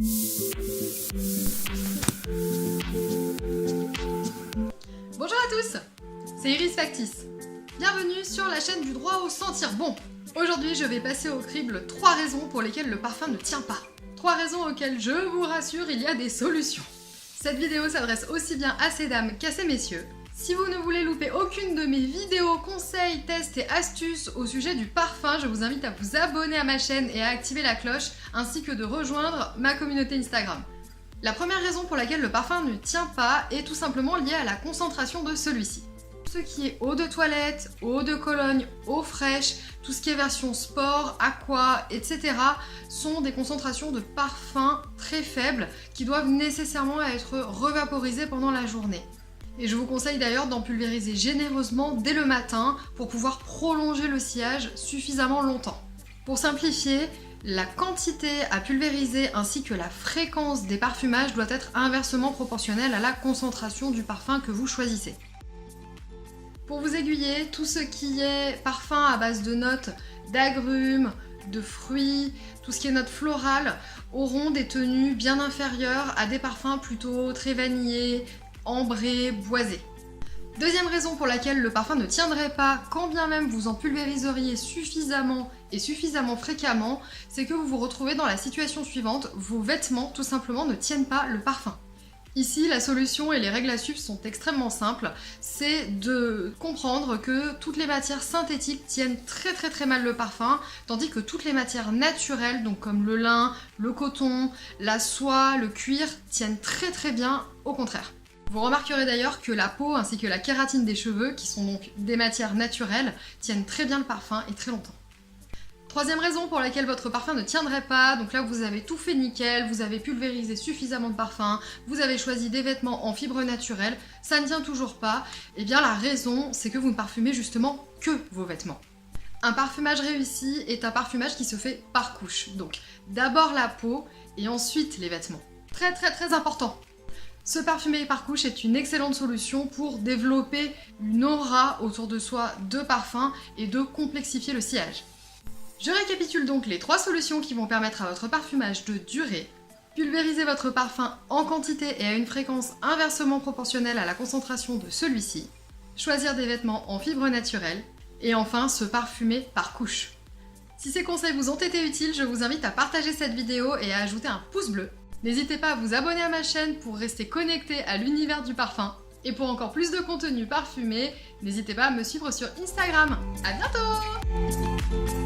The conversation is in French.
Bonjour à tous, c'est Iris Factice. Bienvenue sur la chaîne du droit au sentir bon. Aujourd'hui, je vais passer au crible 3 raisons pour lesquelles le parfum ne tient pas. 3 raisons auxquelles, je vous rassure, il y a des solutions. Cette vidéo s'adresse aussi bien à ces dames qu'à ces messieurs. Si vous ne voulez louper aucune de mes vidéos, conseils, tests et astuces au sujet du parfum, je vous invite à vous abonner à ma chaîne et à activer la cloche, ainsi que de rejoindre ma communauté Instagram. La première raison pour laquelle le parfum ne tient pas est tout simplement liée à la concentration de celui-ci. Tout ce qui est eau de toilette, eau de Cologne, eau fraîche, tout ce qui est version sport, aqua, etc. sont des concentrations de parfum très faibles qui doivent nécessairement être revaporisées pendant la journée. Et je vous conseille d'ailleurs d'en pulvériser généreusement dès le matin pour pouvoir prolonger le sillage suffisamment longtemps. Pour simplifier, la quantité à pulvériser ainsi que la fréquence des parfumages doit être inversement proportionnelle à la concentration du parfum que vous choisissez. Pour vous aiguiller, tout ce qui est parfum à base de notes d'agrumes, de fruits, tout ce qui est notes florales auront des tenues bien inférieures à des parfums plutôt très vanillés, ambrés, boisés. Deuxième raison pour laquelle le parfum ne tiendrait pas, quand bien même vous en pulvériseriez suffisamment et suffisamment fréquemment, c'est que vous vous retrouvez dans la situation suivante, vos vêtements tout simplement ne tiennent pas le parfum. Ici, la solution et les règles à suivre sont extrêmement simples, c'est de comprendre que toutes les matières synthétiques tiennent très mal le parfum, tandis que toutes les matières naturelles, donc comme le lin, le coton, la soie, le cuir, tiennent très bien au contraire. Vous remarquerez d'ailleurs que la peau ainsi que la kératine des cheveux, qui sont donc des matières naturelles, tiennent très bien le parfum et très longtemps. Troisième raison pour laquelle votre parfum ne tiendrait pas, donc là vous avez tout fait nickel, vous avez pulvérisé suffisamment de parfum, vous avez choisi des vêtements en fibres naturelles, ça ne tient toujours pas, et bien la raison c'est que vous ne parfumez justement que vos vêtements. Un parfumage réussi est un parfumage qui se fait par couche, donc d'abord la peau et ensuite les vêtements. Très important. Se parfumer par couche est une excellente solution pour développer une aura autour de soi de parfum et de complexifier le sillage. Je récapitule donc les 3 solutions qui vont permettre à votre parfumage de durer. Pulvériser votre parfum en quantité et à une fréquence inversement proportionnelle à la concentration de celui-ci. Choisir des vêtements en fibres naturelles. Et enfin, se parfumer par couche. Si ces conseils vous ont été utiles, je vous invite à partager cette vidéo et à ajouter un pouce bleu. N'hésitez pas à vous abonner à ma chaîne pour rester connecté à l'univers du parfum. Et pour encore plus de contenu parfumé, n'hésitez pas à me suivre sur Instagram. À bientôt!